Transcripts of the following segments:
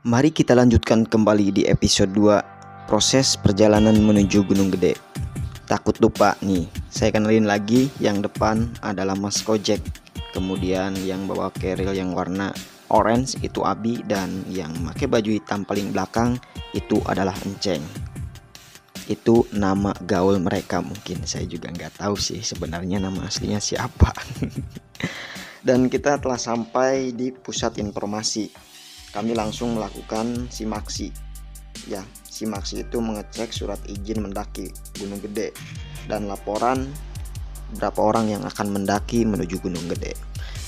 Mari kita lanjutkan kembali di episode 2, proses perjalanan menuju Gunung Gede. Takut lupa nih, saya kenalin lagi, yang depan adalah Mas Kojek. Kemudian yang bawa keril yang warna orange itu Abi, dan yang pakai baju hitam paling belakang itu adalah Enceng. Itu nama gaul mereka, mungkin saya juga nggak tahu sih sebenarnya nama aslinya siapa. Dan kita telah sampai di pusat informasi. Kami langsung melakukan simaksi. Ya, simaksi itu mengecek surat izin mendaki Gunung Gede dan laporan berapa orang yang akan mendaki menuju Gunung Gede.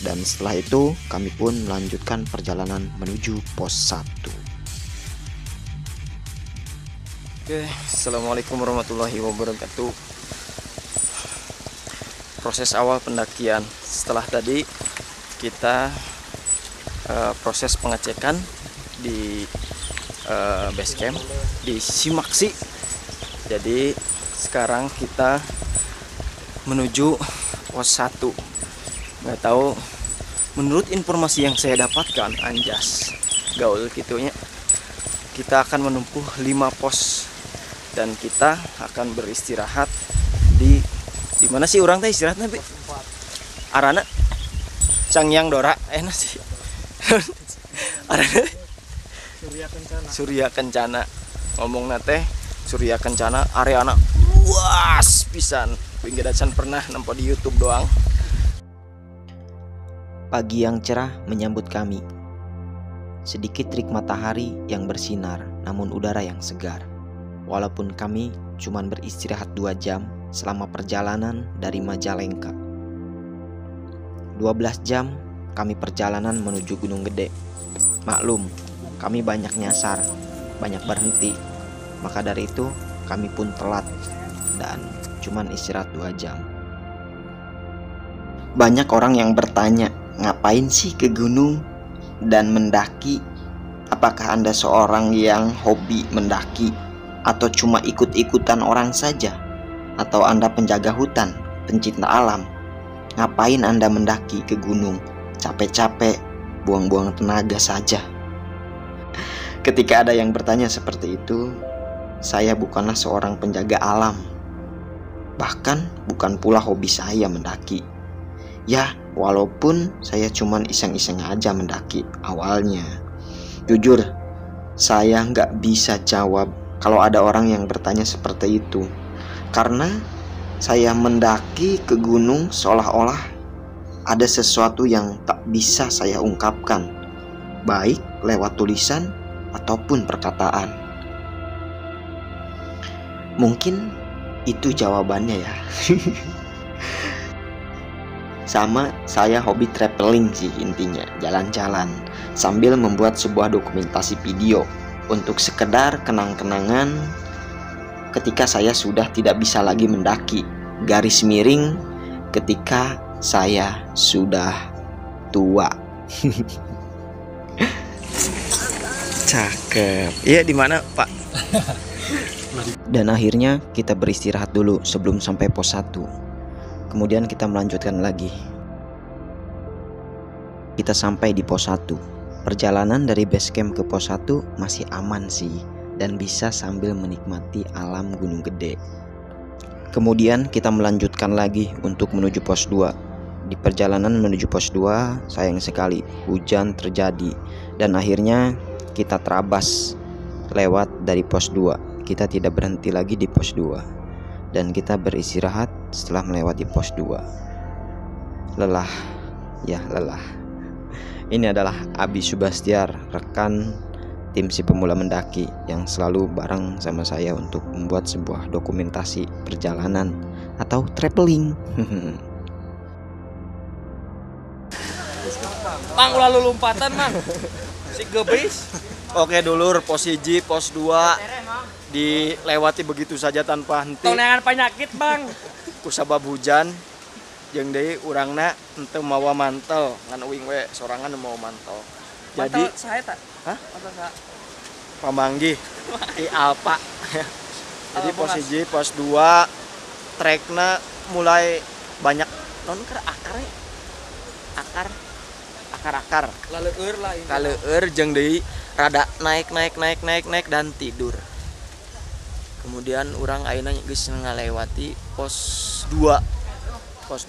Dan setelah itu kami pun melanjutkan perjalanan menuju pos 1. Oke, assalamualaikum warahmatullahi wabarakatuh. Proses awal pendakian. Setelah tadi kita proses pengecekan di base camp di simaksi. Jadi sekarang kita menuju pos 1. Nggak tahu, menurut informasi yang saya dapatkan, anjas gaul gitunya, kita akan menempuh 5 pos dan kita akan beristirahat di mana sih orang teh istirahatnya? Arana Cangyang Dora enak sih. Arana Surya Kencana. Ngomong nate Surya Kencana areana luas pisan. Pinggiran pernah nampak di YouTube doang. Pagi yang cerah menyambut kami. Sedikit terik matahari yang bersinar, namun udara yang segar. Walaupun kami cuma beristirahat 2 jam selama perjalanan dari Majalengka. 12 jam kami perjalanan menuju Gunung Gede. Maklum, kami banyak nyasar, banyak berhenti. Maka dari itu kami pun telat dan cuman istirahat 2 jam. Banyak orang yang bertanya, ngapain sih ke gunung dan mendaki? Apakah Anda seorang yang hobi mendaki atau cuma ikut-ikutan orang saja? Atau Anda penjaga hutan, pencinta alam? Ngapain Anda mendaki ke gunung? Capek-capek, buang-buang tenaga saja. Ketika ada yang bertanya seperti itu, saya bukanlah seorang penjaga alam. Bahkan bukan pula hobi saya mendaki. Ya, walaupun saya cuman iseng-iseng aja mendaki awalnya. Jujur, saya nggak bisa jawab kalau ada orang yang bertanya seperti itu. Karena saya mendaki ke gunung seolah-olah ada sesuatu yang tak bisa saya ungkapkan, baik lewat tulisan ataupun perkataan. Mungkin itu jawabannya ya. Sama saya hobi traveling sih intinya, jalan-jalan sambil membuat sebuah dokumentasi video untuk sekedar kenang-kenangan ketika saya sudah tidak bisa lagi mendaki, garis miring ketika saya sudah tua. Cakep. Iya, di mana, Pak? Dan akhirnya kita beristirahat dulu sebelum sampai pos 1. Kemudian kita melanjutkan lagi. Kita sampai di pos 1. Perjalanan dari base camp ke pos 1 masih aman sih, dan bisa sambil menikmati alam Gunung Gede. Kemudian kita melanjutkan lagi untuk menuju pos 2. Di perjalanan menuju pos 2, sayang sekali hujan terjadi dan akhirnya kita terabas lewat dari pos 2. Kita tidak berhenti lagi di pos 2 dan kita beristirahat setelah melewati pos 2. Lelah, ya lelah. Ini adalah Abi Subastiar, rekan tim si pemula mendaki yang selalu bareng sama saya untuk membuat sebuah dokumentasi perjalanan atau traveling. Mang lalu lompatan mang si gebis. Oke dulur, pos 1, pos 2 dilewati begitu saja tanpa henti. Tonengan penyakit bang. Kusabab hujan jeung deui urangna henteu mawa mantel ngan uing we sorangan mau mantel. Jadi mantel saya tak? Hah? Mantel saya pamanggih di Alpa. Jadi pos 1, pos 2 trekna mulai banyak non akar akar-akar laleur lah ini. kaleur jeung deui rada naik dan tidur. Kemudian orang ayeuna geus ngalewati pos 2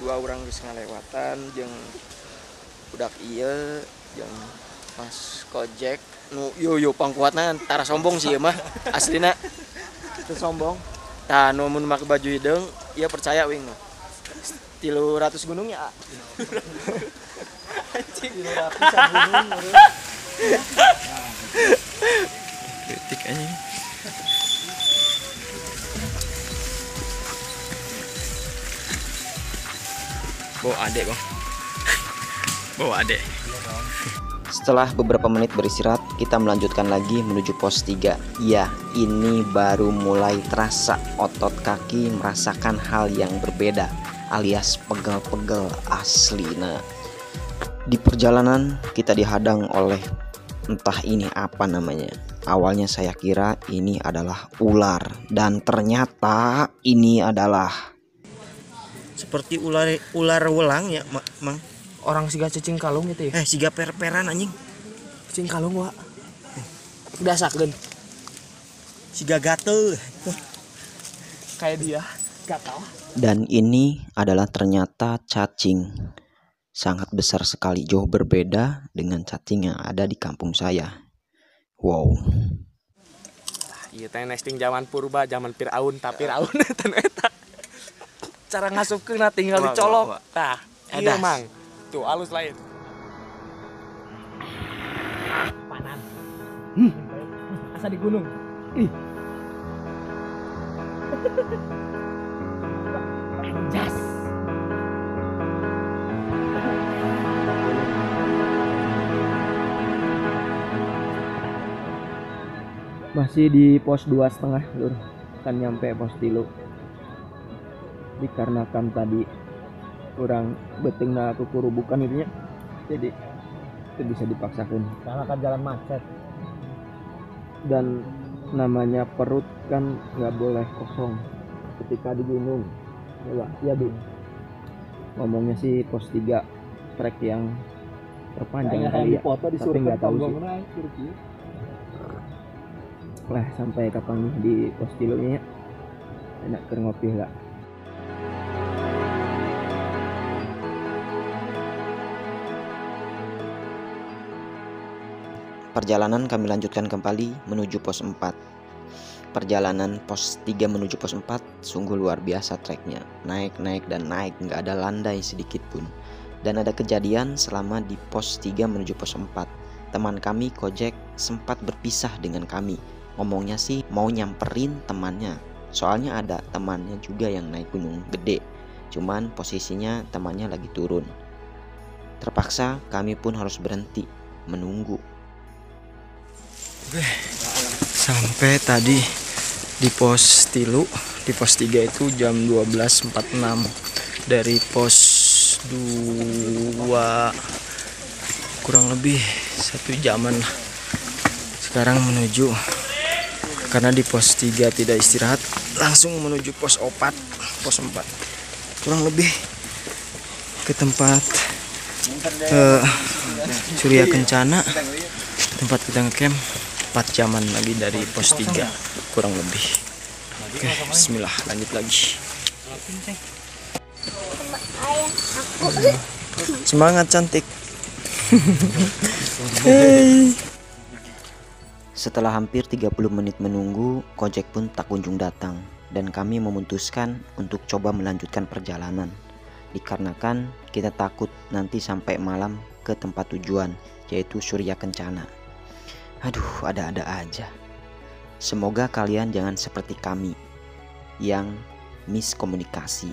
orang geus ngalewatan jeung budak ieu jeung Mas Kojek nu yo pangkuatna tara sombong sih ya mah aslina teu sombong. Tah nu mun make baju hideung ieu percaya wing mah 300 gunung ya. Anjing 300 gunung. Kritik anjing. Bawa adek bang. Bawa adek. Setelah beberapa menit beristirahat, kita melanjutkan lagi menuju pos 3. Ya, ini baru mulai terasa otot kaki merasakan hal yang berbeda, alias pegel-pegel asli. Nah, di perjalanan kita dihadang oleh entah ini apa namanya. Awalnya saya kira ini adalah ular, dan ternyata ini adalah Seperti ular welang ya, Mang. Orang siga cacing kalung gitu ya. Siga per-peran anjing. Cacing kalung wa. Dasakeun. Siga gatel. Kayak dia, gatal. Dan ini adalah ternyata cacing. Sangat besar sekali, jauh berbeda dengan cacing yang ada di kampung saya. Wow. Iya teh nesting zaman purba, zaman Firaun, tapi Firaun eta. Cara ngasupkeunna tinggal dicolok. Tah, iya Mang. Tuh alus lain. Panan. Asa di gunung. Ih. Jas. Masih di pos 2,5 lur, kan nyampe pos 3. Dikarenakan tadi kurang betengna kukurubukan itunya, jadi itu bisa dipaksakan. Karena kan jalan macet. Dan namanya perut kan nggak boleh kosong ketika di gunung. Ya Bu. Ngomongnya sih pos 3 trek yang terpanjang kali ya. Tapi nggak tahu sih. Lah sampai kapan nih di pos 3 nya? Enak keur ngopi lah. Perjalanan kami lanjutkan kembali menuju pos 4. Perjalanan pos 3 menuju pos 4 sungguh luar biasa treknya. Naik, dan naik, nggak ada landai sedikit pun. Dan ada kejadian selama di pos 3 menuju pos 4. Teman kami Kojek sempat berpisah dengan kami. Ngomongnya sih mau nyamperin temannya. Soalnya ada temannya juga yang naik gunung gede. Cuman posisinya temannya lagi turun. Terpaksa kami pun harus berhenti menunggu. Sampai tadi di pos 3, di pos 3 itu jam 12.46. Dari pos 2 kurang lebih 1 jaman lah. Sekarang menuju, karena di pos 3 tidak istirahat, langsung menuju pos 4. Pos 4 kurang lebih ke tempat Surya Kencana, tempat kita ngecamp. 4 jaman lagi dari pos 3 kurang lebih. Oke, bismillah, lanjut lagi. Semangat cantik. Setelah hampir 30 menit menunggu, Kojek pun tak kunjung datang, dan kami memutuskan untuk coba melanjutkan perjalanan. Dikarenakan kita takut nanti sampai malam ke tempat tujuan, yaitu Surya Kencana. Aduh, ada-ada aja. Semoga kalian jangan seperti kami yang miskomunikasi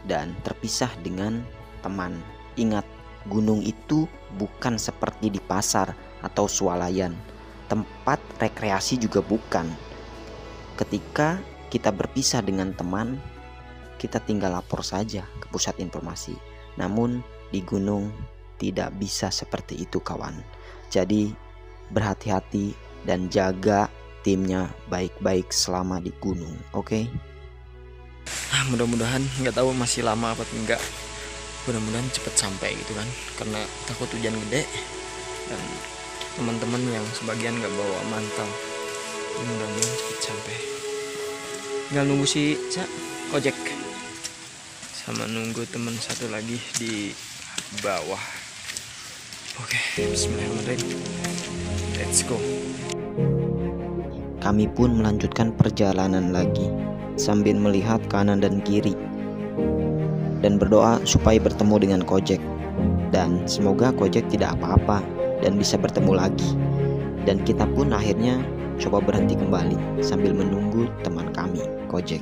dan terpisah dengan teman. Ingat, gunung itu bukan seperti di pasar atau swalayan. Tempat rekreasi juga bukan. Ketika kita berpisah dengan teman, kita tinggal lapor saja ke pusat informasi. Namun di gunung tidak bisa seperti itu, kawan. Jadi berhati-hati dan jaga timnya baik-baik selama di gunung, oke? Mudah-mudahan, nggak tahu masih lama apa enggak. Mudah-mudahan cepet sampai gitu kan, karena takut hujan gede dan teman-teman yang sebagian nggak bawa mantel. Mudah-mudahan cepet sampai. Tinggal nunggu si ojek sama nunggu teman satu lagi di bawah. Oke, bismillahirrahmanirrahim. Let's go. Kami pun melanjutkan perjalanan lagi sambil melihat kanan dan kiri dan berdoa supaya bertemu dengan Kojek, dan semoga Kojek tidak apa-apa dan bisa bertemu lagi. Dan kita pun akhirnya coba berhenti kembali sambil menunggu teman kami, Kojek.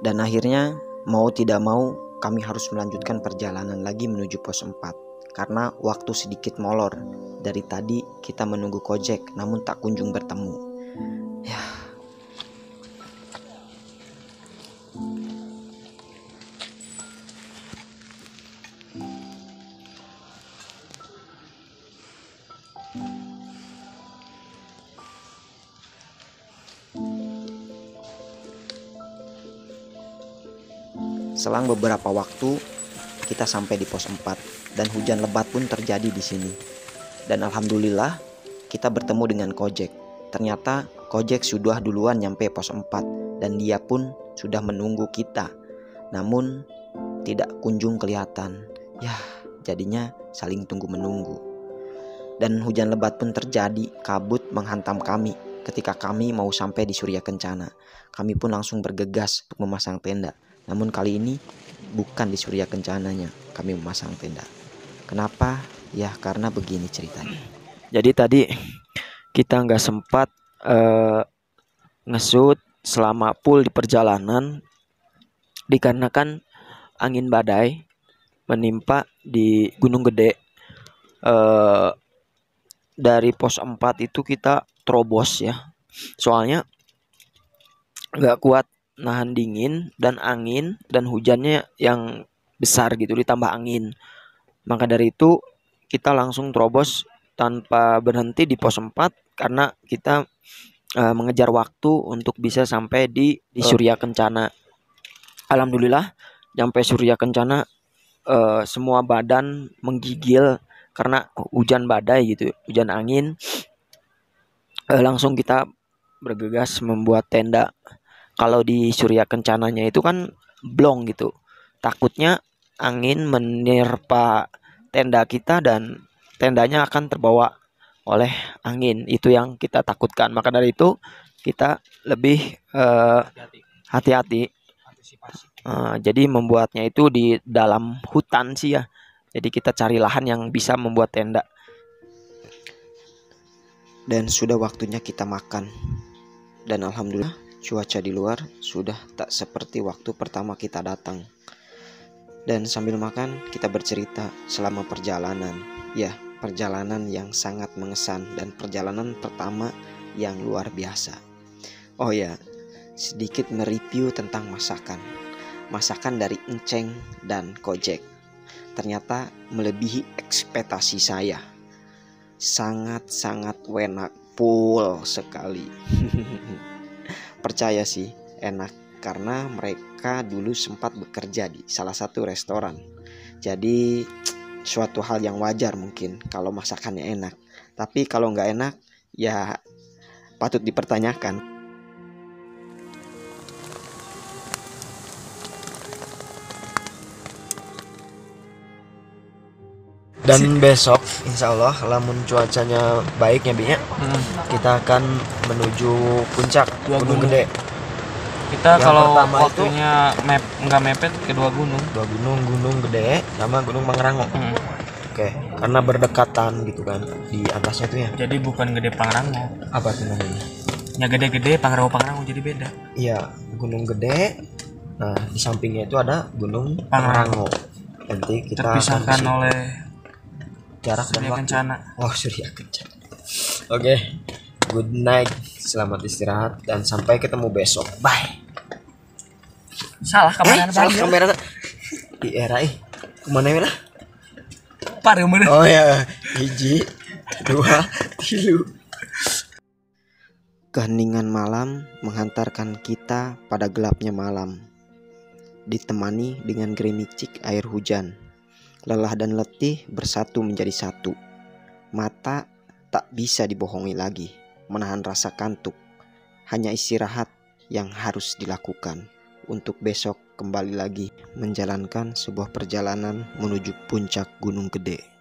Dan akhirnya mau tidak mau kami harus melanjutkan perjalanan lagi menuju pos 4 karena waktu sedikit molor. Dari tadi kita menunggu Kojek namun tak kunjung bertemu. Ya. Selang beberapa waktu kita sampai di pos 4 dan hujan lebat pun terjadi di sini. Dan alhamdulillah kita bertemu dengan Kojek. Ternyata Kojek sudah duluan nyampe pos 4 dan dia pun sudah menunggu kita. Namun tidak kunjung kelihatan. Ya, jadinya saling tunggu menunggu. Dan hujan lebat pun terjadi, kabut menghantam kami. Ketika kami mau sampai di Surya Kencana, kami pun langsung bergegas untuk memasang tenda. Namun kali ini bukan di Surya Kencananya kami memasang tenda. Kenapa? Ya karena begini ceritanya. Jadi tadi kita nggak sempat ngesut selama full di perjalanan dikarenakan angin badai menimpa di Gunung Gede. Dari pos 4 itu kita terobos ya. Soalnya nggak kuat nahan dingin dan angin dan hujannya yang besar gitu ditambah angin. Maka dari itu kita langsung terobos tanpa berhenti di pos 4 karena kita mengejar waktu untuk bisa sampai di Surya Kencana. Alhamdulillah sampai Surya Kencana semua badan menggigil karena hujan badai gitu, hujan angin. Langsung kita bergegas membuat tenda. Kalau di Surya Kencananya itu kan blong gitu. Takutnya angin menerpa tenda kita dan tendanya akan terbawa oleh angin. Itu yang kita takutkan. Maka dari itu kita lebih hati-hati. Jadi membuatnya itu di dalam hutan sih ya. Jadi kita cari lahan yang bisa membuat tenda. Dan sudah waktunya kita makan. Dan alhamdulillah cuaca di luar sudah tak seperti waktu pertama kita datang. Dan sambil makan kita bercerita selama perjalanan. Ya, perjalanan yang sangat mengesan dan perjalanan pertama yang luar biasa. Oh ya, sedikit mereview tentang masakan. Masakan dari Enceng dan Kojek ternyata melebihi ekspektasi saya. Sangat-sangat enak, full sekali. Percaya sih enak karena mereka dulu sempat bekerja di salah satu restoran. Jadi suatu hal yang wajar mungkin kalau masakannya enak. Tapi kalau nggak enak ya patut dipertanyakan. Dan besok insya Allah lamun cuacanya baik ya Binya, kita akan menuju puncak Gunung Gede. Kita Yang kalau pertama waktunya nggak mepet ke dua gunung. Gunung Gede sama Gunung Pangrango. Oke, karena berdekatan gitu kan di atasnya tuh ya. Jadi bukan Gede Pangrango. Apa tuh namanya? Ya gede-gede Pangrango jadi beda. Iya, Gunung Gede. Nah, di sampingnya itu ada Gunung Pangrango. Nanti kita terpisahkan oleh jarak dan Surya waktu. Kencana. Oh, Surya Kencana. Oke. Good night. Selamat istirahat dan sampai ketemu besok. Bye. Salah kamera. Salah kamera. Di era kemana ya lah? Pare mana? Oh ya, 1, 2, 3. Keheningan malam menghantarkan kita pada gelapnya malam. ditemani dengan gerimicik air hujan. Lelah dan letih bersatu menjadi satu. Mata tak bisa dibohongi lagi, menahan rasa kantuk. Hanya istirahat yang harus dilakukan untuk besok kembali lagi menjalankan sebuah perjalanan menuju puncak Gunung Gede.